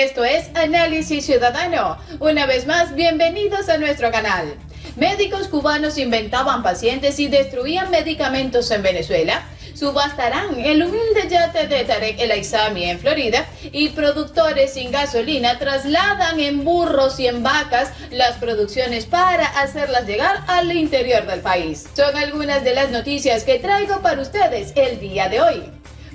Esto es Análisis Ciudadano. Una vez más, bienvenidos a nuestro canal. Médicos cubanos inventaban pacientes y destruían medicamentos en Venezuela. Subastarán el humilde yate de Tarek El Aizami en Florida y productores sin gasolina trasladan en burros y en vacas las producciones para hacerlas llegar al interior del país. Son algunas de las noticias que traigo para ustedes el día de hoy.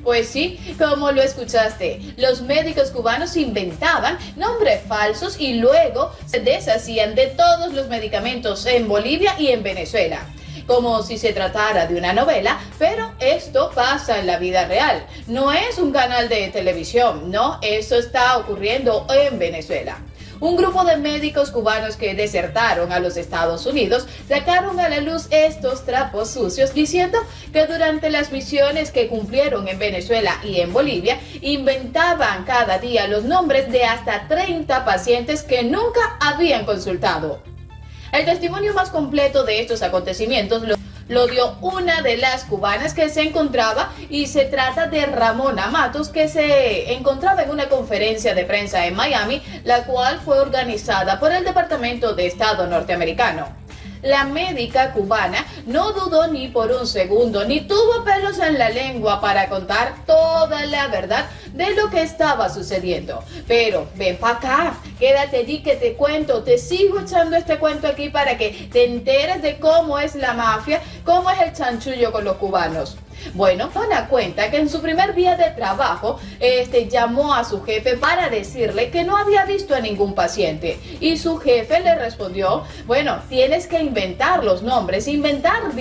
Pues sí, como lo escuchaste, los médicos cubanos inventaban nombres falsos y luego se deshacían de todos los medicamentos en Bolivia y en Venezuela, como si se tratara de una novela, pero esto pasa en la vida real. No es un canal de televisión, no, esto está ocurriendo en Venezuela. Un grupo de médicos cubanos que desertaron a los Estados Unidos sacaron a la luz estos trapos sucios diciendo que durante las misiones que cumplieron en Venezuela y en Bolivia inventaban cada día los nombres de hasta 30 pacientes que nunca habían consultado. El testimonio más completo de estos acontecimientos lo dio una de las cubanas que se encontraba, y se trata de Ramona Matos, que se encontraba en una conferencia de prensa en Miami, la cual fue organizada por el Departamento de Estado norteamericano. La médica cubana no dudó ni por un segundo, ni tuvo pelos en la lengua para contar toda la verdad de lo que estaba sucediendo. Pero ven para acá, quédate allí que te cuento, te sigo echando este cuento aquí para que te enteres de cómo es la mafia, cómo es el chanchullo con los cubanos. Bueno, Ana cuenta que en su primer día de trabajo, llamó a su jefe para decirle que no había visto a ningún paciente. Y su jefe le respondió, bueno, tienes que inventar los nombres, inventar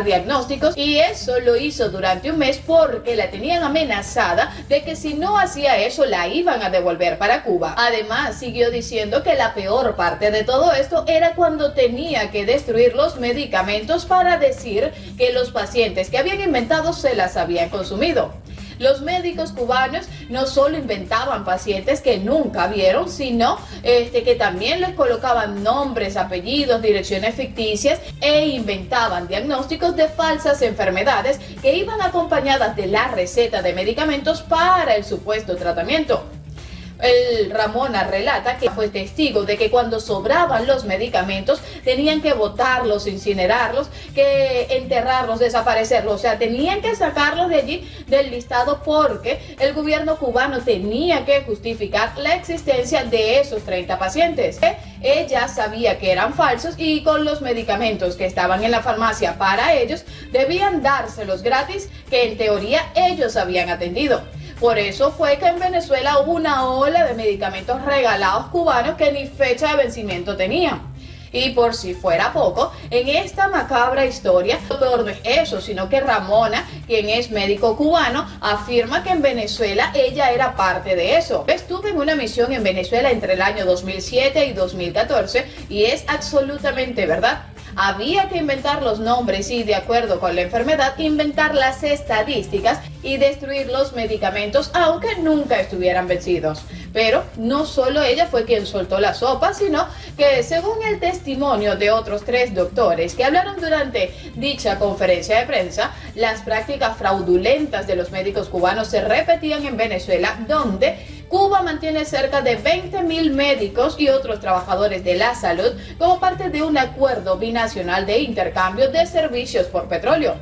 diagnósticos, y eso lo hizo durante un mes porque la tenían amenazada de que si no hacía eso la iban a devolver para Cuba. Además, siguió diciendo que la peor parte de todo esto era cuando tenía que destruir los medicamentos para decir que los pacientes que habían inventado se las habían consumido. Los médicos cubanos no solo inventaban pacientes que nunca vieron, sino que también les colocaban nombres, apellidos, direcciones ficticias e inventaban diagnósticos de falsas enfermedades que iban acompañadas de la receta de medicamentos para el supuesto tratamiento. Ramona relata que fue testigo de que cuando sobraban los medicamentos tenían que botarlos, incinerarlos, que enterrarlos, desaparecerlos, o sea, tenían que sacarlos de allí del listado porque el gobierno cubano tenía que justificar la existencia de esos 30 pacientes. Ella sabía que eran falsos y con los medicamentos que estaban en la farmacia para ellos debían dárselos gratis, que en teoría ellos habían atendido. Por eso fue que en Venezuela hubo una ola de medicamentos regalados cubanos que ni fecha de vencimiento tenían. Y por si fuera poco, en esta macabra historia, lo peor no es eso, sino que Ramona, quien es médico cubano, afirma que en Venezuela ella era parte de eso. Estuve en una misión en Venezuela entre el año 2007 y 2014 y es absolutamente verdad. Había que inventar los nombres y, de acuerdo con la enfermedad, inventar las estadísticas y destruir los medicamentos aunque nunca estuvieran vencidos. Pero no solo ella fue quien soltó la sopa, sino que, según el testimonio de otros 3 doctores que hablaron durante dicha conferencia de prensa, las prácticas fraudulentas de los médicos cubanos se repetían en Venezuela, donde Cuba mantiene cerca de 20.000 médicos y otros trabajadores de la salud como parte de un acuerdo binacional de intercambio de servicios por petróleo.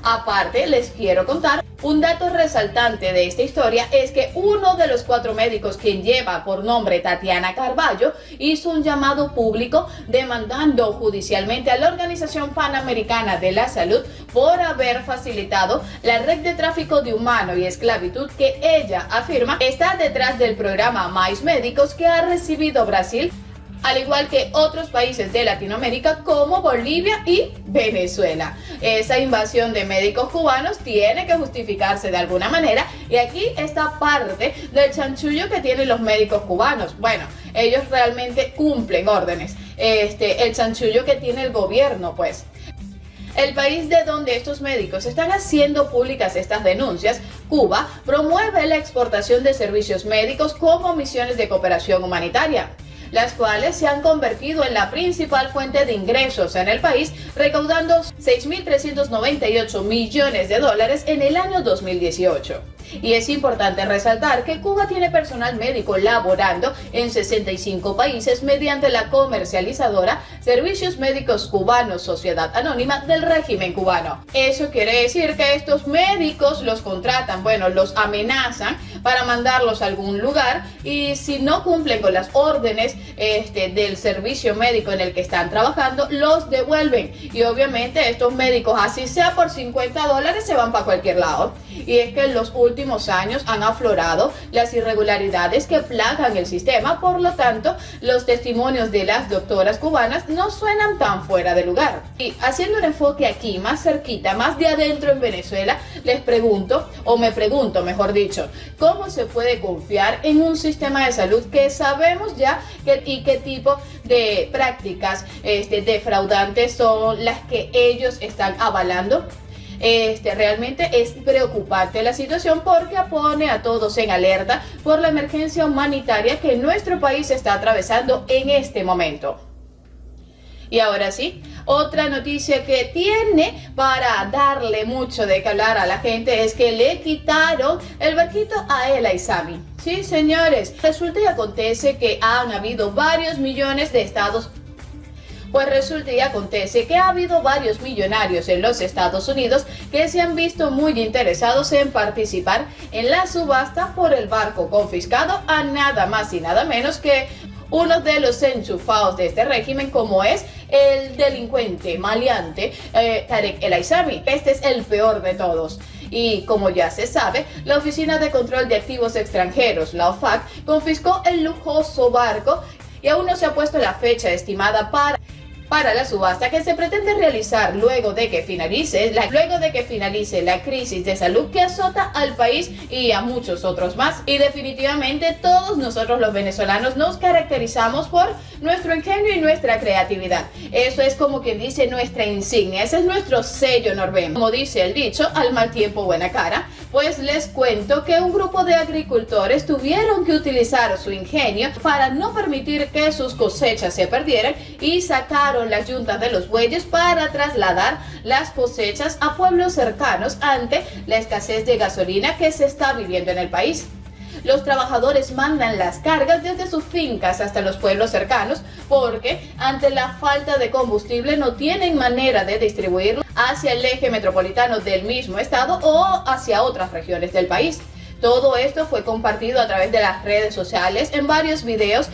Aparte, les quiero contar un dato resaltante de esta historia: es que uno de los 4 médicos, quien lleva por nombre Tatiana Carballo, hizo un llamado público demandando judicialmente a la Organización Panamericana de la Salud por haber facilitado la red de tráfico de humano y esclavitud que ella afirma está detrás del programa Mais Médicos que ha recibido Brasil, al igual que otros países de Latinoamérica como Bolivia y Venezuela. Esa invasión de médicos cubanos tiene que justificarse de alguna manera, y aquí está parte del chanchullo que tienen los médicos cubanos. Bueno, ellos realmente cumplen órdenes. El chanchullo que tiene el gobierno, pues. El país de donde estos médicos están haciendo públicas estas denuncias, Cuba, promueve la exportación de servicios médicos como misiones de cooperación humanitaria. las cuales se han convertido en la principal fuente de ingresos en el país, recaudando $6.398 millones en el año 2018. Y es importante resaltar que Cuba tiene personal médico laborando en 65 países mediante la comercializadora Servicios Médicos Cubanos, Sociedad Anónima del régimen cubano. Eso quiere decir que estos médicos los contratan, bueno, los amenazan para mandarlos a algún lugar, y si no cumplen con las órdenes del servicio médico en el que están trabajando, los devuelven. Y obviamente estos médicos, así sea por $50, se van para cualquier lado. Y es que en los últimos años han aflorado las irregularidades que plagan el sistema, por lo tanto los testimonios de las doctoras cubanas no suenan tan fuera de lugar. Y haciendo un enfoque aquí más cerquita, más de adentro en Venezuela, les pregunto, o me pregunto mejor dicho, ¿cómo se puede confiar en un sistema de salud que sabemos ya y qué tipo de prácticas defraudantes son las que ellos están avalando? Realmente es preocupante la situación, porque pone a todos en alerta por la emergencia humanitaria que nuestro país está atravesando en este momento. Y ahora sí, otra noticia que tiene para darle mucho de qué hablar a la gente es que le quitaron el barquito a El Aizami. Sí, señores, resulta y acontece que han habido varios millones de estados. Pues resulta y acontece que ha habido varios millonarios en los Estados Unidos que se han visto muy interesados en participar en la subasta por el barco confiscado a nada más y nada menos que uno de los enchufados de este régimen, como es el delincuente maleante Tarek El Aizami. Este es el peor de todos. Y como ya se sabe, la Oficina de Control de Activos Extranjeros, la OFAC, confiscó el lujoso barco y aún no se ha puesto la fecha estimada para la subasta, que se pretende realizar luego de que finalice la crisis de salud que azota al país y a muchos otros más. Y definitivamente todos nosotros los venezolanos nos caracterizamos por nuestro ingenio y nuestra creatividad. Eso es, como quien dice, nuestra insignia, ese es nuestro sello norvemo. Como dice el dicho, al mal tiempo buena cara. Pues les cuento que un grupo de agricultores tuvieron que utilizar su ingenio para no permitir que sus cosechas se perdieran, y sacaron las yuntas de los bueyes para trasladar las cosechas a pueblos cercanos ante la escasez de gasolina que se está viviendo en el país. Los trabajadores mandan las cargas desde sus fincas hasta los pueblos cercanos, porque ante la falta de combustible no tienen manera de distribuirlo hacia el eje metropolitano del mismo estado o hacia otras regiones del país. Todo esto fue compartido a través de las redes sociales en varios videos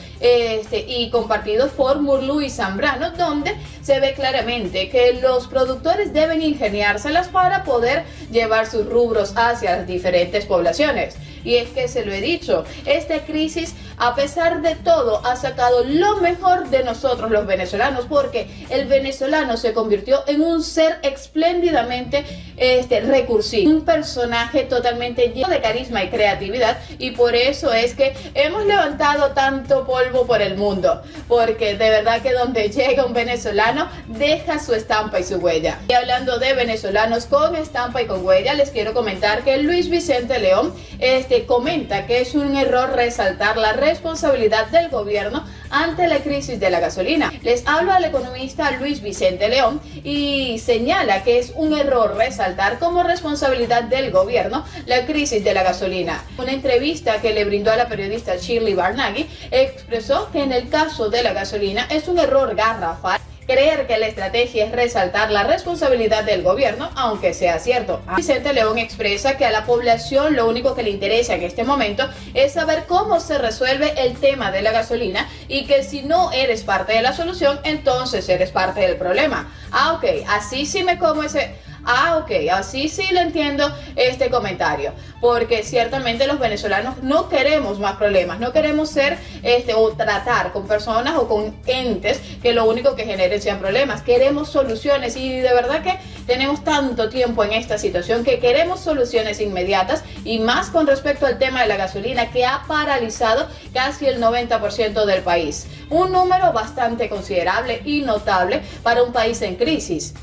y compartidos por Murluy Zambrano, donde se ve claramente que los productores deben ingeniárselas para poder llevar sus rubros hacia las diferentes poblaciones. Y es que se lo he dicho, esta crisis, a pesar de todo, ha sacado lo mejor de nosotros los venezolanos, porque el venezolano se convirtió en un ser espléndidamente recursivo, un personaje totalmente lleno de carisma y creatividad, y por eso es que hemos levantado tanto polvo por el mundo, porque de verdad que donde llega un venezolano deja su estampa y su huella. Y hablando de venezolanos con estampa y con huella, les quiero comentar que Luis Vicente León comenta que es un error resaltar la responsabilidad del gobierno ante la crisis de la gasolina. Les hablo al economista Luis Vicente León y señala que es un error resaltar como responsabilidad del gobierno la crisis de la gasolina. Una entrevista que le brindó a la periodista Shirley Barnaghi, expresó que en el caso de la gasolina es un error garrafal creer que la estrategia es resaltar la responsabilidad del gobierno, aunque sea cierto. Vicente León expresa que a la población lo único que le interesa en este momento es saber cómo se resuelve el tema de la gasolina, y que si no eres parte de la solución, entonces eres parte del problema. Ok, así sí me como ese... ok, así sí le entiendo este comentario, porque ciertamente los venezolanos no queremos más problemas, no queremos ser o tratar con personas o con entes que lo único que generen sean problemas. Queremos soluciones, y de verdad que tenemos tanto tiempo en esta situación que queremos soluciones inmediatas, y más con respecto al tema de la gasolina, que ha paralizado casi el 90% del país, un número bastante considerable y notable para un país en crisis.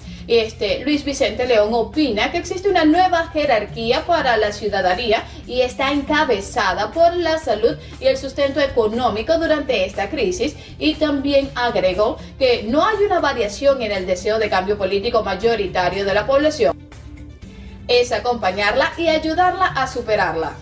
Luis Vicente León opina que existe una nueva jerarquía para la ciudadanía y está encabezada por la salud y el sustento económico durante esta crisis, y también agregó que no hay una variación en el deseo de cambio político mayoritario de la población. es acompañarla y ayudarla a superarla.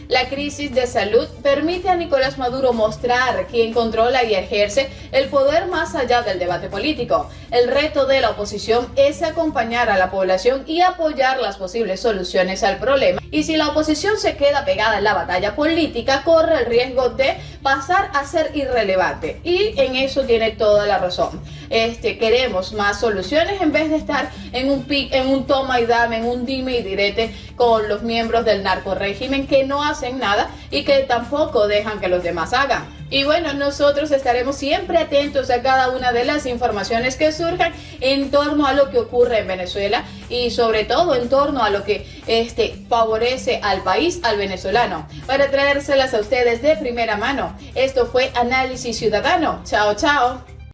La crisis de salud permite a Nicolás Maduro mostrar quién controla y ejerce el poder más allá del debate político. El reto de la oposición es acompañar a la población y apoyar las posibles soluciones al problema. Y si la oposición se queda pegada en la batalla política, corre el riesgo de pasar a ser irrelevante. Y en eso tiene toda la razón. Queremos más soluciones en vez de estar en un toma y dame, en un dime y direte con los miembros del narcorrégimen que no hacen nada y que tampoco dejan que los demás hagan. Y bueno, nosotros estaremos siempre atentos a cada una de las informaciones que surjan en torno a lo que ocurre en Venezuela y sobre todo en torno a lo que favorece al país, al venezolano, para traérselas a ustedes de primera mano. Esto fue Análisis Ciudadano. Chao, chao.